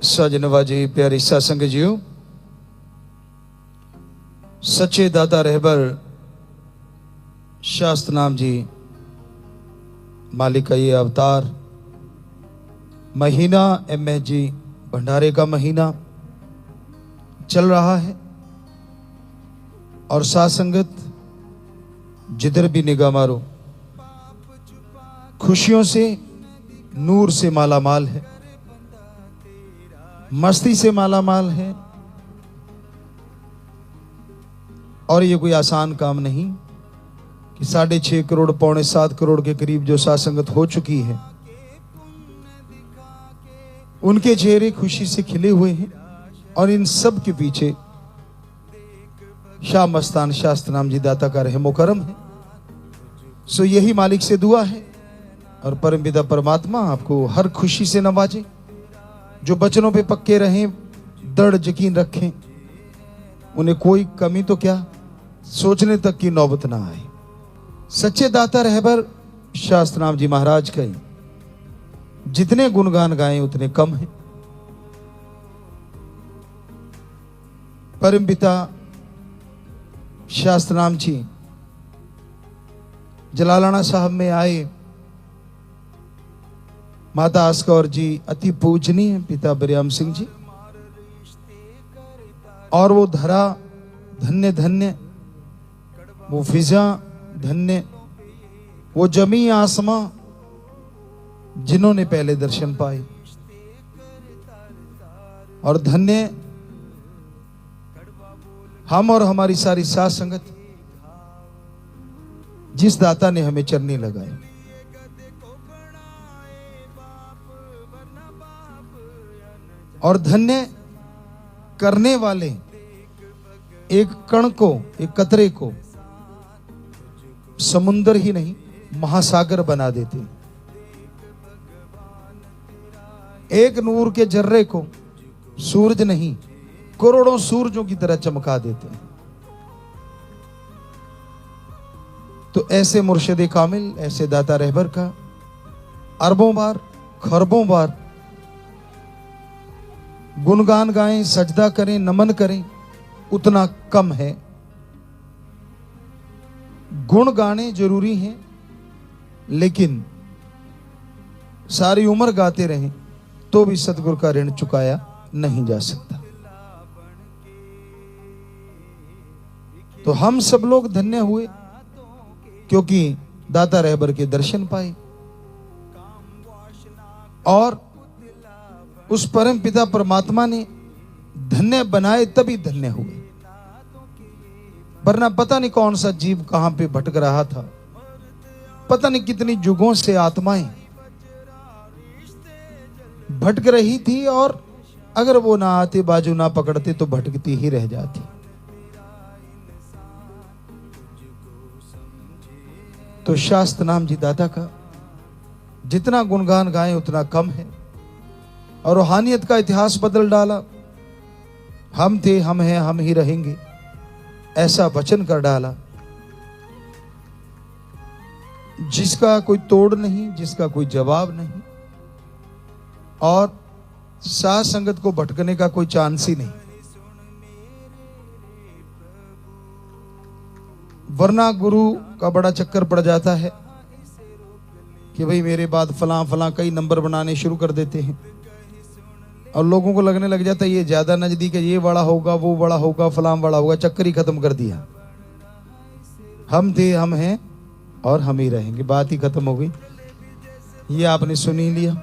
सजनवाजी प्यारी सत्संग जीओ, सच्चे दाता रहबर शास्त्र नाम जी मालिक का ये अवतार महीना एमएच जी भंडारे का महीना चल रहा है और साथ संगत जिधर भी निगाह मारो खुशियों से नूर से माला माल है, मस्ती से माला माल है। और ये कोई आसान काम नहीं कि 6.5 करोड़ पौने 7 करोड़ के करीब जो साथ संगत हो चुकी है उनके चेहरे खुशी से खिले हुए हैं और इन सब के पीछे शाह मस्तान शास्त्र नाम जी दाता का रहमो करम है। सो यही मालिक से दुआ है और परम पिता परमात्मा आपको हर खुशी से नवाजे, जो बचनों पे पक्के रहें, दृढ़ यकीन रखें, उन्हें कोई कमी तो क्या सोचने तक की नौबत ना आए। सच्चे दाता रहबर शास्त्र नाम जी महाराज का जितने गुणगान गाएं उतने कम हैं। परम पिता शास्त्र नाम जी जलालाना साहब में आए, माता आस्कौर जी अति पूजनीय पिता बरियाम सिंह जी, और वो धरा धन्य धन्य, वो फिजा धन्य, वो जमी आसमां जिन्होंने पहले दर्शन पाए, और धन्य हम और हमारी सारी साथ संगत जिस दाता ने हमें चरनी लगाए। और धन्य करने वाले एक कण को, एक कतरे को समुंदर ही नहीं महासागर बना देते, एक नूर के जर्रे को सूरज नहीं करोड़ों सूरजों की तरह चमका देते हैं। तो ऐसे मुर्शिद कामिल, ऐसे दाता रहबर का अरबों बार खरबों बार गुणगान गाएं, सजदा करें, नमन करें, उतना कम है। गुण गाने जरूरी हैं, लेकिन सारी उम्र गाते रहें तो भी सतगुरु का ऋण चुकाया नहीं जा सकता। तो हम सब लोग धन्य हुए क्योंकि दाता रहबर के दर्शन पाए और उस परम पिता परमात्मा ने धन्य बनाए तभी धन्य हुए, वरना पता नहीं कौन सा जीव कहां पे भटक रहा था, पता नहीं कितनी युगों से आत्माएं भटक रही थी और अगर वो ना आते, बाजू ना पकड़ते तो भटकती ही रह जाती। तो शास्त्र नाम जी दाता का जितना गुणगान गाएं उतना कम है और रूहानियत का इतिहास बदल डाला। हम थे, हम हैं, हम ही रहेंगे, ऐसा वचन कर डाला जिसका कोई तोड़ नहीं, जिसका कोई जवाब नहीं और साथ संगत को भटकने का कोई चांस ही नहीं। वरना गुरु का बड़ा चक्कर पड़ जाता है कि भाई मेरे बाद फलां फलां कई नंबर बनाने शुरू कर देते हैं और लोगों को लगने लग जाता है ये ज्यादा नजदीक है, ये बड़ा होगा, वो बड़ा होगा, फलां बड़ा होगा। चक्कर ही खत्म कर दिया। हम थे, हम हैं और हम ही रहेंगे, बात ही खत्म हो गई। ये आपने सुन ही लिया।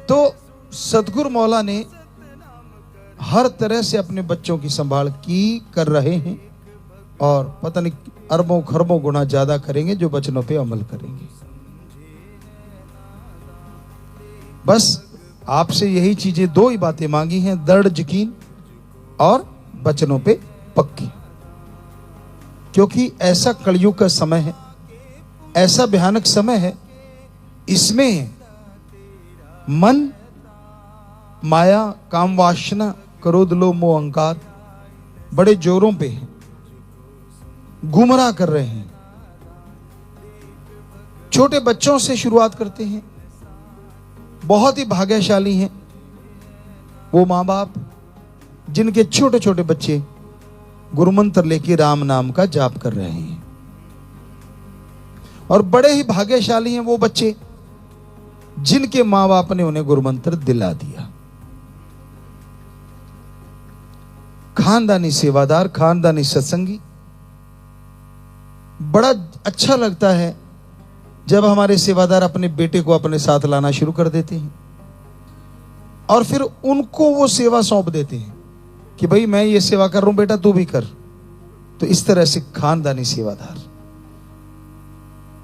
तो सतगुरु मौला ने हर तरह से अपने बच्चों की संभाल की कर रहे हैं और पता नहीं अरबों खरबों गुना ज्यादा करेंगे जो बचनों पे अमल करेंगे। बस आपसे यही चीजें, दो ही बातें मांगी हैं, दृढ़ यकीन और बचनों पे पक्की। क्योंकि ऐसा कलयुग का समय है, ऐसा भयानक समय है, इसमें मन, माया, काम वासना, क्रोध, लोभ, मोह, अहंकार बड़े जोरों पे है, गुमराह कर रहे हैं। छोटे बच्चों से शुरुआत करते हैं, बहुत ही भाग्यशाली हैं वो माँ बाप जिनके छोटे छोटे बच्चे गुरुमंत्र लेके राम नाम का जाप कर रहे हैं, और बड़े ही भाग्यशाली हैं वो बच्चे जिनके माँ बाप ने उन्हें गुरुमंत्र दिला दिया। खानदानी सेवादार, खानदानी सत्संगी। बड़ा अच्छा लगता है जब हमारे सेवादार अपने बेटे को अपने साथ लाना शुरू कर देते हैं और फिर उनको वो सेवा सौंप देते हैं कि भाई मैं ये सेवा कर रहा हूं, बेटा तू भी कर। तो इस तरह से खानदानी सेवादार,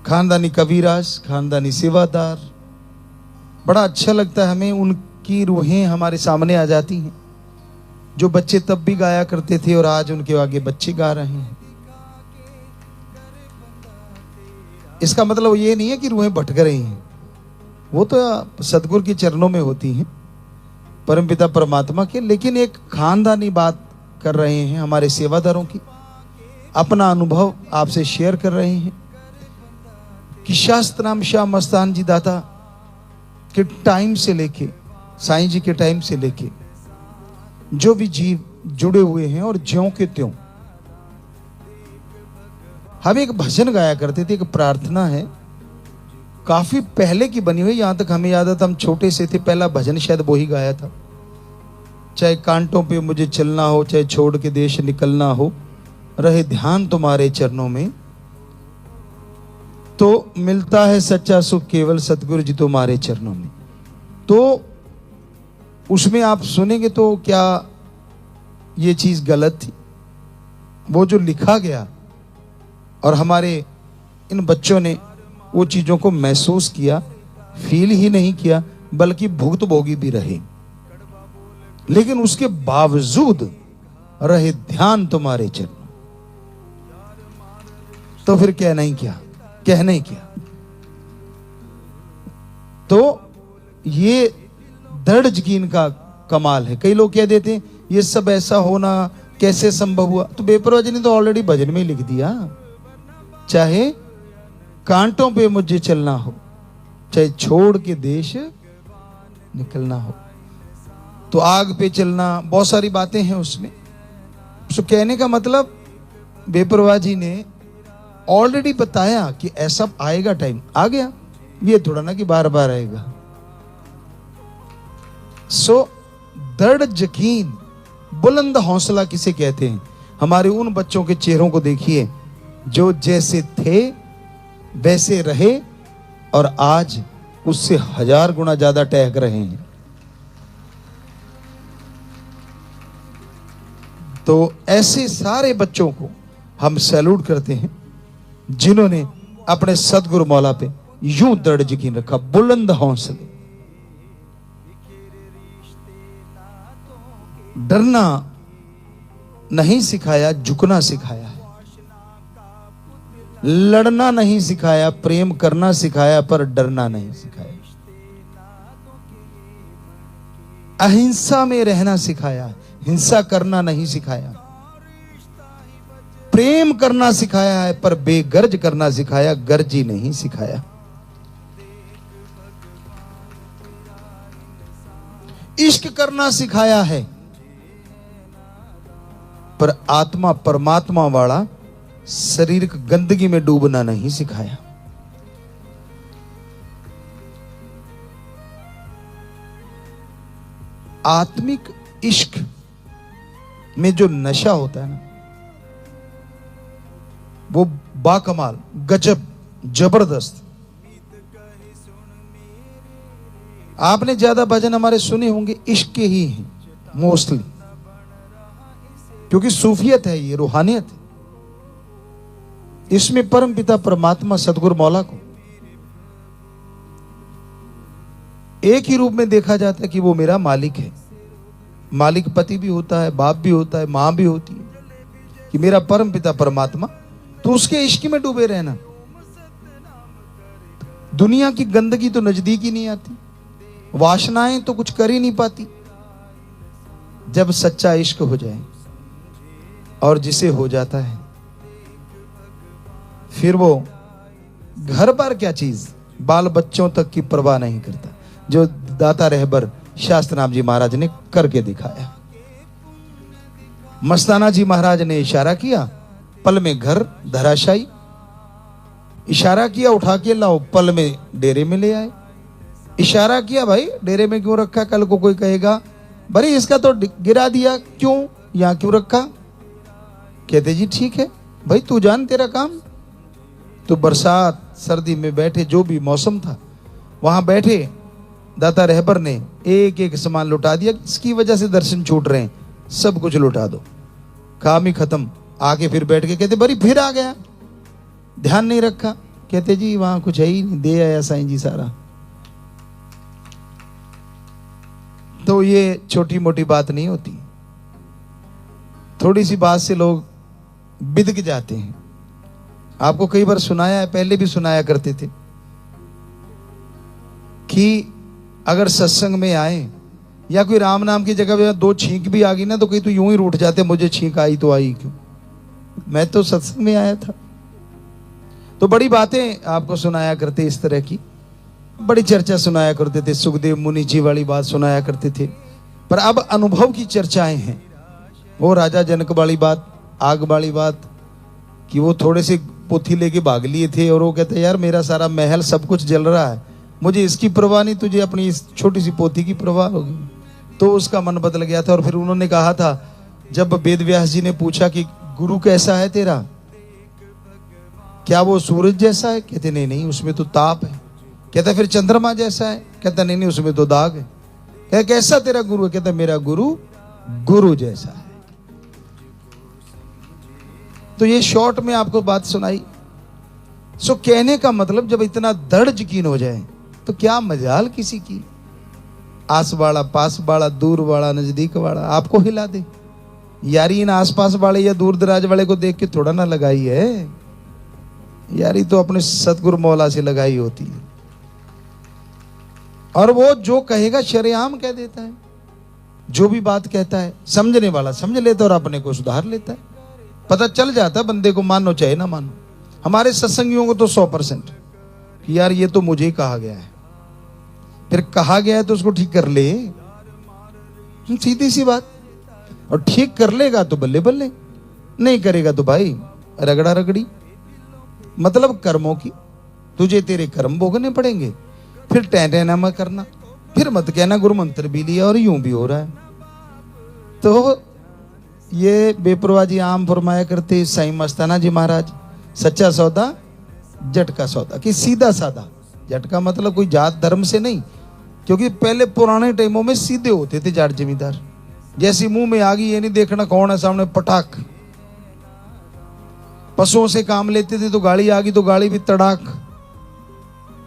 खानदानी कबीराज, खानदानी सेवादार, बड़ा अच्छा लगता है हमें। उनकी रूहें हमारे सामने आ जाती हैं, जो बच्चे तब भी गाया करते थे और आज उनके आगे बच्चे गा रहे हैं। इसका मतलब ये नहीं है कि रूहें भटक रही हैं, वो तो सतगुरु के चरणों में होती हैं, परमपिता परमात्मा के। लेकिन एक खानदानी बात कर रहे हैं हमारे सेवादारों की, अपना अनुभव आपसे शेयर कर रहे हैं कि शास्त्र नाम शाह मस्तान जी दाता के टाइम से लेके, साईं जी के टाइम से लेके जो भी जीव जुड़े हुए हैं और ज्यों के त्यों। हम एक भजन गाया करते थे, एक प्रार्थना है काफी पहले की बनी हुई, यहां तक हमें याद है हम छोटे से थे, पहला भजन शायद वो ही गाया था। चाहे कांटों पे मुझे चलना हो, चाहे छोड़ के देश निकलना हो, रहे ध्यान तुम्हारे चरणों में, तो मिलता है सच्चा सुख केवल सतगुरु जी तुम्हारे चरणों में। तो उसमें आप सुनेंगे तो क्या ये चीज गलत थी? वो जो लिखा गया और हमारे इन बच्चों ने वो चीजों को महसूस किया, फील ही नहीं किया बल्कि भुगतभोगी भी रहे, लेकिन उसके बावजूद रहे ध्यान तुम्हारे चरणों। तो फिर कहने क्या। तो ये दृढ़ यकीन का कमाल है। कई लोग कह देते हैं ये सब ऐसा होना कैसे संभव हुआ? तो बेपरवाह जी ने तो ऑलरेडी भजन में लिख दिया, चाहे कांटों पे मुझे चलना हो, चाहे छोड़ के देश निकलना हो, तो आग पे चलना, बहुत सारी बातें हैं उसमें। तो कहने का मतलब बेपरवाह जी ने ऑलरेडी बताया कि ऐसा आएगा, टाइम आ गया, ये थोड़ा ना कि बार बार आएगा। सो दृढ़ यकीन, बुलंद हौसला किसे कहते हैं? हमारे उन बच्चों के चेहरों को देखिए जो जैसे थे वैसे रहे और आज उससे 1000 गुना ज्यादा टहक रहे हैं। तो ऐसे सारे बच्चों को हम सैल्यूट करते हैं जिन्होंने अपने सतगुरु मौला पे यूं दृढ़ यकीन रखा, बुलंद हौसले। डरना नहीं सिखाया, झुकना सिखाया है। लड़ना नहीं सिखाया, प्रेम करना सिखाया, पर डरना नहीं सिखाया। अहिंसा में रहना सिखाया, हिंसा करना नहीं सिखाया। प्रेम करना सिखाया है पर बेगर्ज करना सिखाया, गर्जी नहीं सिखाया। इश्क करना सिखाया है पर आत्मा परमात्मा वाला शरीर की गंदगी में डूबना नहीं सिखाया। आत्मिक इश्क में जो नशा होता है ना, वो बाकमाल, गजब, जबरदस्त। आपने ज्यादा भजन हमारे सुने होंगे इश्क के ही हैं मोस्टली, क्योंकि सूफियत है, ये रूहानियत है। इसमें परम पिता परमात्मा सतगुरु मौला को एक ही रूप में देखा जाता है कि वो मेरा मालिक है। मालिक पति भी होता है, बाप भी होता है, मां भी होती है, कि मेरा परम पिता परमात्मा। तो उसके इश्क में डूबे रहना। दुनिया की गंदगी तो नजदीक ही नहीं आती, वासनाएं तो कुछ कर ही नहीं पाती। जब सच्चा इश्क हो जाए, और जिसे हो जाता है, फिर वो घर पर क्या चीज, बाल बच्चों तक की परवाह नहीं करता। जो दाता रहबर शास्त्रनाम जी महाराज ने करके दिखाया। मस्ताना जी महाराज ने इशारा किया, पल में घर धराशायी। इशारा किया, उठा के लाओ, पल में डेरे में ले आए। इशारा किया, भाई डेरे में क्यों रखा, कल को कोई कहेगा भाई इसका तो गिरा दिया, क्यों यहां क्यों रखा। कहते जी ठीक है भाई, तू जान तेरा काम। तो बरसात सर्दी में बैठे, जो भी मौसम था वहां बैठे, दाता रहबर ने एक एक सामान लुटा दिया। इसकी वजह से दर्शन छूट रहे हैं, सब कुछ लुटा दो। काम ही खत्म। आके फिर बैठ के कहते बड़ी फिर आ गया, ध्यान नहीं रखा। कहते जी वहां कुछ है ही नहीं, दे आया साईं जी सारा। तो ये छोटी मोटी बात नहीं होती, थोड़ी सी बात से लोग बिदक जाते हैं। आपको कई बार सुनाया है, पहले भी सुनाया करते थे कि अगर सत्संग में आए या कोई राम नाम की जगह पे दो छींक भी आ गई ना, तो कहीं तो यूं ही रूठ जाते, मुझे छींक आई तो आई क्यों, मैं तो सत्संग में आया था। तो बड़ी बातें आपको सुनाया करते, इस तरह की बड़ी चर्चा सुनाया करते थे, सुखदेव मुनि जी वाली बात सुनाया करते थे। पर अब अनुभव की चर्चाएं हैं, वो राजा जनक वाली बात, आग वाली बात, कि वो थोड़े से पोथी लेके भाग लिए थे और वो कहते यार मेरा सारा महल सब कुछ जल रहा है, मुझे इसकी परवाह नहीं, तुझे अपनी इस छोटी सी पोथी की परवाह होगी। तो उसका मन बदल गया था। और फिर उन्होंने कहा था, जब वेद व्यास जी ने पूछा कि गुरु कैसा है तेरा, क्या वो सूरज जैसा है? कहते नहीं नहीं, उसमें तो ताप है। कहता फिर चंद्रमा जैसा है? कहता नहीं नहीं, उसमें तो दाग है। कहता कैसा तेरा गुरु है? कहता मेरा गुरु गुरु जैसा है। तो ये शॉर्ट में आपको बात सुनाई। सो कहने का मतलब, जब इतना दृढ़ यकीन हो जाए तो क्या मजाल किसी की, आस वाला पास वाला दूर वाला नजदीक वाला आपको हिला दे। यारी इन आसपास वाले या दूर दराज वाले को देख के थोड़ा ना लगाई है, यारी तो अपने सतगुरु मौला से लगाई होती है। और वो जो कहेगा शरेआम कह देता है, जो भी बात कहता है समझने वाला समझ लेता है और अपने को सुधार लेता है। पता चल जाता है बंदे को, मानो चाहे ना मानो। हमारे सत्संगियों को तो 100% कि यार ये तो मुझे ही कहा गया है, फिर कहा गया है तो उसको ठीक कर ले, सीधी सी बात। और ठीक कर लेगा तो बल्ले बल्ले, नहीं करेगा तो भाई रगड़ा रगड़ी। मतलब कर्मों की, तुझे तेरे कर्म भोगने पड़ेंगे। फिर टहना मत करना, फिर मत कहना गुरु मंत्र भी लिया और यूं भी हो रहा है। तो ये बेपरवाह जी आम फरमाया करते साईं मस्ताना जी महाराज, सच्चा सौदा जट का सौदा, कि सीधा साधा। जट का मतलब कोई जात धर्म से नहीं, क्योंकि पहले पुराने टाइमों में सीधे होते थे जाट जमींदार। जैसी मुंह में आ गई ये नहीं देखना कौन है सामने, पटाख। पशुओं से काम लेते थे तो गाड़ी आ गई तो गाड़ी भी तड़ाक।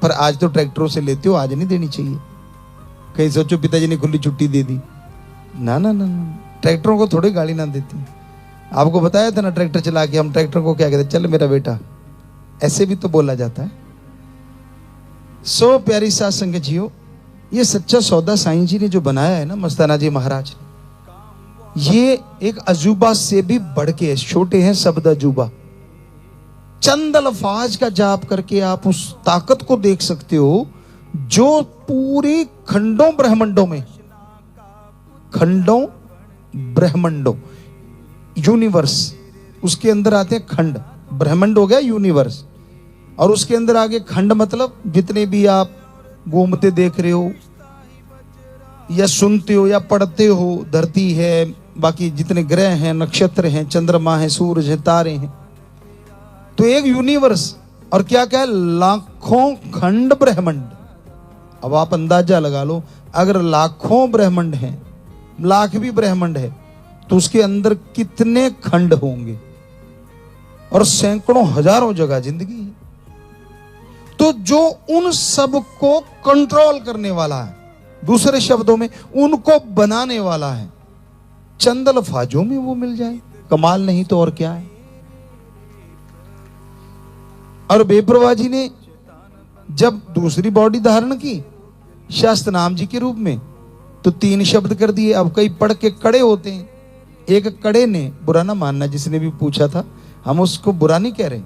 पर आज तो ट्रैक्टरों से लेते हो, आज नहीं देनी चाहिए। कहीं सोचो पिताजी ने खुली छुट्टी दे दी, ना ना ना ना, ट्रैक्टरों को थोड़ी गाड़ी ना देती। आपको बताया था ना, ट्रैक्टर चला के हम ट्रैक्टर को क्या कहते, चल मेरा बेटा, ऐसे भी तो बोला जाता है। सो प्यारी साथ संगत जियो, ये सच्चा सौदा साईं जी ने जो बनाया है ना, मस्ताना जी महाराज, ये एक अजूबा से भी बढ़ के है। छोटे हैं शब्द अजूबा, चंद अल्फाज का जाप करके आप उस ताकत को देख सकते हो जो पूरी खंडों ब्रह्मंडों में, खंडों ब्रह्मंडों, यूनिवर्स, उसके अंदर आते हैं खंड। ब्रह्मंड हो गया यूनिवर्स, और उसके अंदर आगे खंड मतलब जितने भी आप घूमते देख रहे हो या सुनते हो या पढ़ते हो, धरती है, बाकी जितने ग्रह हैं, नक्षत्र हैं, चंद्रमा है, सूरज है, तारे हैं, तो एक यूनिवर्स। और क्या क्या है, लाखों खंड ब्रह्मंड। अब आप अंदाजा लगा लो, अगर लाखों ब्रह्मंड हैं, लाख भी ब्रह्मंड है, तो उसके अंदर कितने खंड होंगे, और सैकड़ों हजारों जगह जिंदगी है। तो जो उन सब को कंट्रोल करने वाला है, दूसरे शब्दों में उनको बनाने वाला है, चंद अल्फाजों में वो मिल जाए, कमाल नहीं तो और क्या है। और बेपरवाह जी ने जब दूसरी बॉडी धारण की शास्त्र नाम जी के रूप में, तो 3 शब्द कर दिए। अब कई पढ़ के कड़े होते हैं, एक कड़े ने, बुरा ना मानना जिसने भी पूछा था, हम उसको बुरा नहीं कह रहे,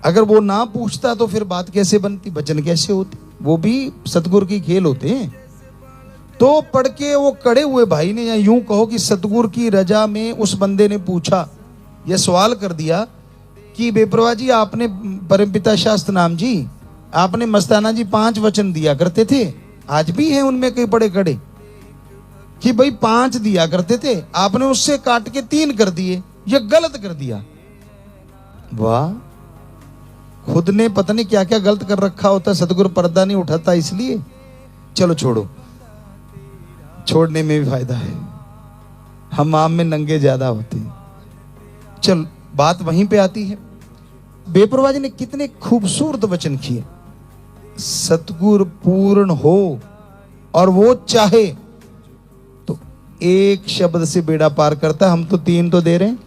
अगर वो ना पूछता तो फिर बात कैसे बनती, वचन कैसे होती, वो भी सतगुरु की खेल होते हैं। तो पढ़ के वो कड़े हुए भाई ने, या यूं कहो कि सतगुरु की रजा में उस बंदे ने पूछा, यह सवाल कर दिया कि बेपरवाह जी, आपने परमपिता शास्त्र नाम जी, आपने मस्ताना जी 5 वचन दिया करते थे, आज भी हैं उनमें कई बड़े कड़े, कि भाई 5 दिया करते थे, आपने उससे काट के 3 कर दिए, ये गलत कर दिया। वाह, खुद ने पता नहीं क्या क्या गलत कर रखा होता, सतगुरु पर्दा नहीं उठाता इसलिए। चलो छोड़ो, छोड़ने में भी फायदा है, हम आम में नंगे ज्यादा होते हैं। चल, बात वहीं पे आती है, बेपरवाह जी ने कितने खूबसूरत वचन किए। सतगुरु पूर्ण हो और वो चाहे तो एक शब्द से बेड़ा पार करता, हम तो 3 तो दे रहे हैं।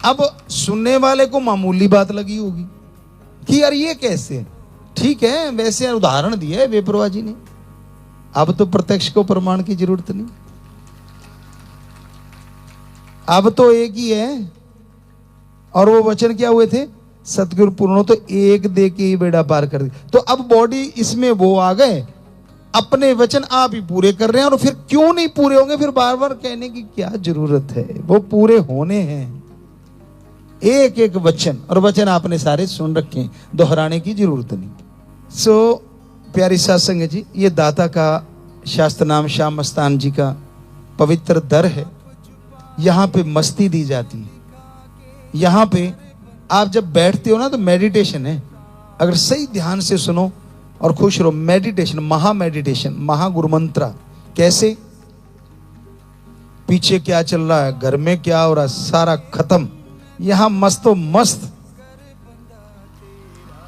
अब सुनने वाले को मामूली बात लगी होगी कि यार ये कैसे, ठीक है, वैसे उदाहरण दिया है बेपरवाह जी ने, अब तो प्रत्यक्ष को प्रमाण की जरूरत नहीं, अब तो एक ही है। और वो वचन क्या हुए थे, सतगुरु पूर्ण हो तो एक दे के ही बेड़ा पार कर दी। तो अब बॉडी इसमें वो आ गए, अपने वचन आप ही पूरे कर रहे हैं, और फिर क्यों नहीं पूरे होंगे, फिर बार बार कहने की क्या जरूरत है, वो पूरे होने हैं। एक एक वचन, और वचन आपने सारे सुन रखे हैं, दोहराने की जरूरत नहीं। सो प्यारी सत्संग जी, ये दाता का शास्त्र नाम श्याम मस्तान जी का पवित्र दर है। यहाँ पे मस्ती दी जाती है, यहाँ पे आप जब बैठते हो ना तो मेडिटेशन है, अगर सही ध्यान से सुनो और खुश रहो। मेडिटेशन, महा मेडिटेशन, महा गुरु मंत्रा। कैसे, पीछे क्या चल रहा है, घर में क्या हो रहा है, सारा खत्म, यहां मस्तो मस्त,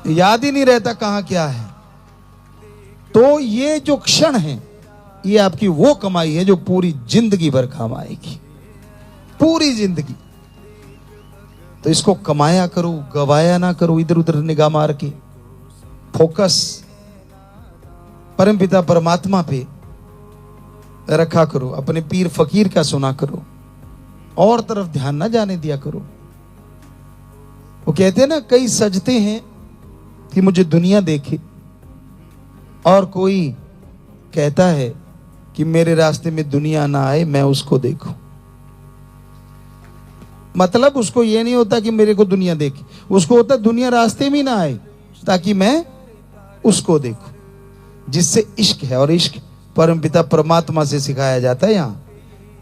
याद ही नहीं रहता कहां क्या है। तो ये जो क्षण है, ये आपकी वो कमाई है जो पूरी जिंदगी भर काम आएगी, पूरी जिंदगी। तो इसको कमाया करो, गवाया ना करो, इधर उधर निगाह मार के। फोकस परमपिता परमात्मा पे रखा करो, अपने पीर फकीर का सुना करो, और तरफ ध्यान ना जाने दिया करो। वो कहते हैं ना, कई सजते हैं कि मुझे दुनिया देखे, और कोई कहता है कि मेरे रास्ते में दुनिया ना आए, मैं उसको देखूं। मतलब उसको ये नहीं होता कि मेरे को दुनिया देखे, उसको होता दुनिया रास्ते में ना आए ताकि मैं उसको देखूं, जिससे इश्क है। और इश्क परमपिता परमात्मा से सिखाया जाता है। यहाँ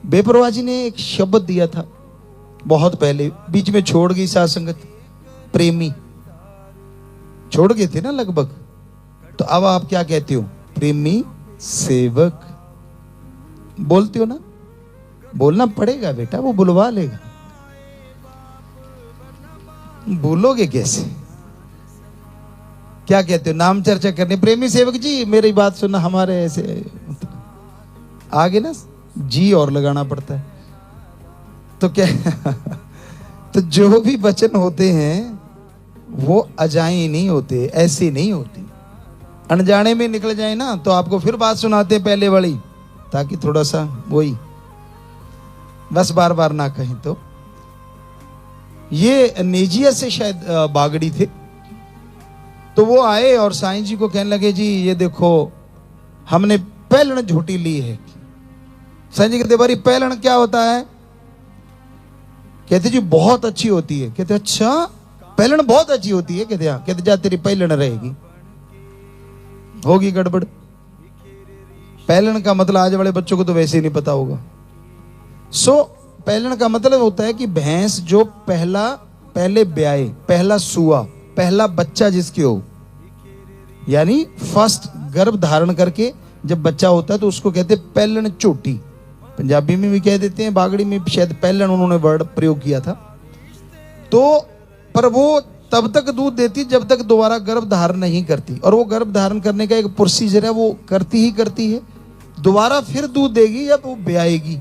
बेपरवाह जी ने एक शब्द दिया था बहुत पहले, बीच में छोड़ गई साथ संगत, प्रेमी छोड़ गए थे ना लगभग। तो अब आप क्या कहते हो, प्रेमी सेवक बोलते हो ना, बोलना पड़ेगा बेटा, वो बुलवा लेगा, बोलोगे कैसे, क्या कहते हो, नाम चर्चा करने, प्रेमी सेवक जी मेरी बात सुनना, हमारे ऐसे आगे ना जी और लगाना पड़ता है। तो क्या तो जो भी वचन होते हैं वो अजाई नहीं होते, ऐसे नहीं होते। अनजाने में निकल जाए ना तो आपको फिर बात सुनाते पहले वाली, ताकि थोड़ा सा वही बस बार बार ना कहें। तो ये नेजिया से शायद बागड़ी थे, तो वो आए और साईं जी को कहने लगे, जी ये देखो हमने पहलन झूठी ली है। साईं जी कहते, बारी पहलन क्या होता है? कहते जी बहुत अच्छी होती है। कहते अच्छा, पहलन बहुत अच्छी होती है? कहते हाँ। कहते जा तेरी पहलन रहेगी, होगी गड़बड़। पहलन का मतलब आज वाले बच्चों को तो वैसे ही नहीं पता होगा। पहलन का मतलब होता है कि भैंस जो पहले ब्याए, पहला सुआ, पहला बच्चा जिसके हो, यानी फर्स्ट गर्भ धारण करके जब बच्चा होता है तो उसको कहते हैं पहलन चोटी। पंजाबी में भी कह देते हैं, बागड़ी में शायद पहलन उन्होंने वर्ड प्रयोग किया था। तो पर वो तब तक दूध देती जब तक दोबारा गर्भ धारण नहीं करती, और वो गर्भ धारण करने का एक प्रोसीजर है, वो करती ही करती है। दोबारा फिर दूध देगी जब वो ब्याएगी,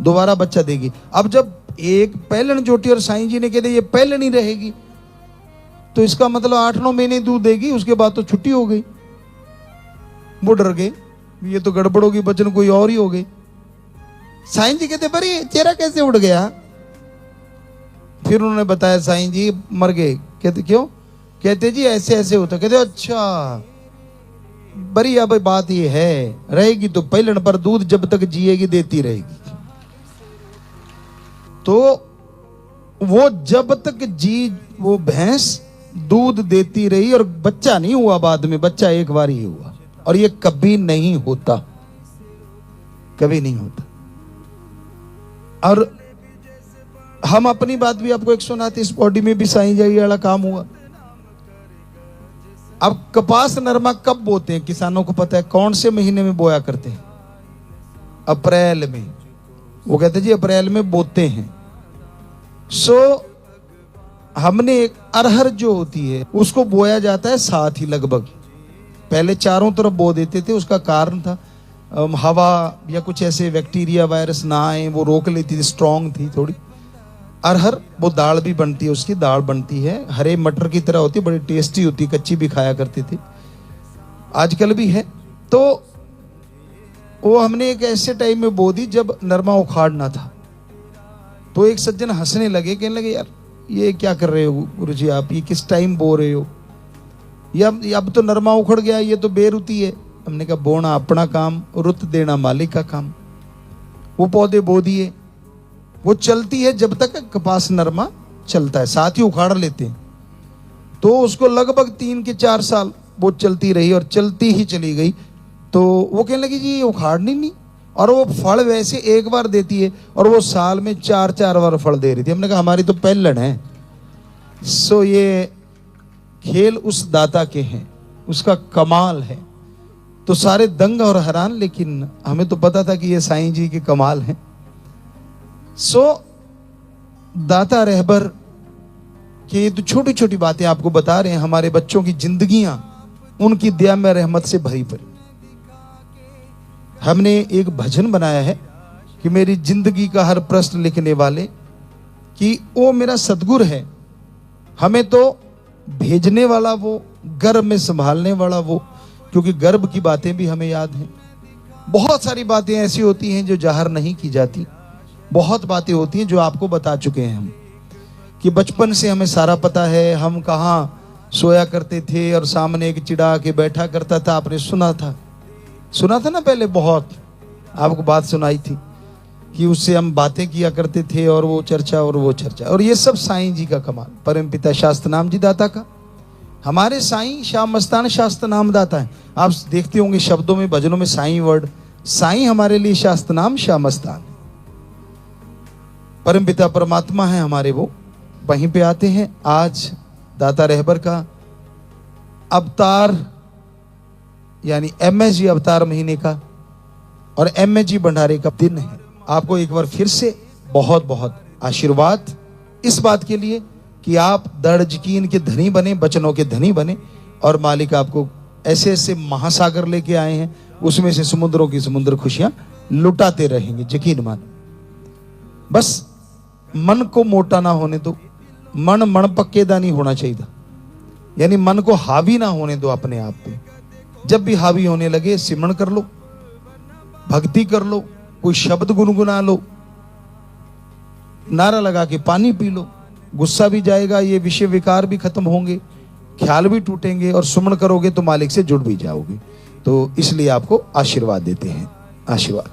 दोबारा बच्चा देगी। अब जब एक पहलन जोटी और साईं जी ने कह दिया ये पहलन ही रहेगी, तो इसका मतलब 8-9 महीने दूध देगी, उसके बाद तो छुट्टी हो गई। वो डर गए, ये तो गड़बड़ होगी, बचन कोई और ही हो गई। साईं जी कहते बड़ी चेहरा कैसे उड़ गया? फिर उन्होंने बताया साईं जी मर गए। कहते क्यों? कहते जी ऐसे ऐसे होता। कहते अच्छा, बड़ी अब बात ये है, रहेगी तो पहलन पर दूध, जब तक जिएगी देती रहेगी। तो वो जब तक वो भैंस दूध देती रही और बच्चा नहीं हुआ, बाद में बच्चा एक बार ही हुआ, और ये कभी नहीं होता, कभी नहीं होता। और हम अपनी बात भी आपको एक सुनाते, इस बॉडी में भी साईं जी वाला काम हुआ। अब कपास नरमा कब बोते हैं, किसानों को पता है कौन से महीने में बोया करते हैं? अप्रैल में। वो कहते जी अप्रैल में बोते हैं। हमने एक अरहर जो होती है उसको बोया जाता है साथ ही लगभग। पहले चारों तरफ बो देते थे, उसका कारण था हवा या कुछ ऐसे बैक्टीरिया वायरस ना आए, वो रोक लेती थी, स्ट्रांग थी थोड़ी। अरहर वो दाल भी बनती है, उसकी दाल बनती है, हरे मटर की तरह होती है, बड़ी टेस्टी होती है, कच्ची भी खाया करते थे, आजकल भी है। तो वो हमने एक ऐसे टाइम में बो दी जब नरमा उखाड़ना था। तो एक सज्जन हंसने लगे, कहने लगे यार ये क्या कर रहे हो गुरुजी आप, ये किस टाइम बो रहे हो, या अब तो नरमा उखड़ गया, ये तो बेरुती है। हमने कहा बोना अपना काम, रुत देना मालिक का काम। वो पौधे बो दिए, वो चलती है जब तक कपास नरमा चलता है, साथ ही उखाड़ लेते हैं। तो उसको लगभग 3 के 4 साल वो चलती रही और चलती ही चली गई। तो वो कहने लगी जी ये उखाड़नी नहीं, और वो फल वैसे एक बार देती है और वो साल में 4-4 बार फल दे रही थी। हमने कहा हमारी तो पहलन है। सो ये खेल उस दाता के हैं, उसका कमाल है। तो सारे दंग और हैरान, लेकिन हमें तो पता था कि ये साईं जी के कमाल हैं। सो दाता रहबर के तो छोटी छोटी बातें आपको बता रहे हैं, हमारे बच्चों की जिंदगियां उनकी दया में रहमत से भरी पड़ी। हमने एक भजन बनाया है कि मेरी जिंदगी का हर प्रश्न लिखने वाले, कि वो मेरा सदगुरु है, हमें तो भेजने वाला वो, गर्भ में संभालने वाला वो, क्योंकि गर्भ की बातें भी हमें याद हैं। बहुत सारी बातें ऐसी होती हैं जो जाहिर नहीं की जाती, बहुत बातें होती हैं जो आपको बता चुके हैं हम, कि बचपन से हमें सारा पता है, हम कहाँ सोया करते थे और सामने एक चिड़ा के बैठा करता था। आपने सुना था ना पहले, बहुत आपको बात सुनाई थी कि उससे हम बातें किया करते थे, और वो चर्चा और वो चर्चा। और ये सब साईं जी का कमाल, परम पिता शास्त्र नाम जी दाता का। हमारे साईं श्याम मस्तान शास्त्र नाम दाता है। आप देखते होंगे शब्दों में, भजनों में साईं वर्ड, साईं हमारे लिए शास्त्र नाम श्याम मस्तान। परम पिता परमात्मा है हमारे, वो वहीं पे आते हैं। आज दाता रहबर का अवतार यानी MSG अवतार महीने का और MSG भंडारे का दिन है। आपको एक बार फिर से बहुत बहुत आशीर्वाद इस बात के लिए कि आप दृढ़ यकीन के धनी बने, वचनों के धनी बने, और मालिक आपको ऐसे ऐसे महासागर लेके आए हैं, उसमें से समुद्रों की समुद्र खुशियां लुटाते रहेंगे, यकीन मान। बस मन को मोटा ना होने दो, मन पक्केदा नहीं होना चाहिए, यानी मन को हावी ना होने दो अपने आप पे। जब भी हावी होने लगे सिमरन कर लो, भक्ति कर लो, कोई शब्द गुनगुना लो, नारा लगा के पानी पी लो, गुस्सा भी जाएगा, ये विषय विकार भी खत्म होंगे, ख्याल भी टूटेंगे, और सुमन करोगे तो मालिक से जुड़ भी जाओगे। तो इसलिए आपको आशीर्वाद देते हैं, आशीर्वाद।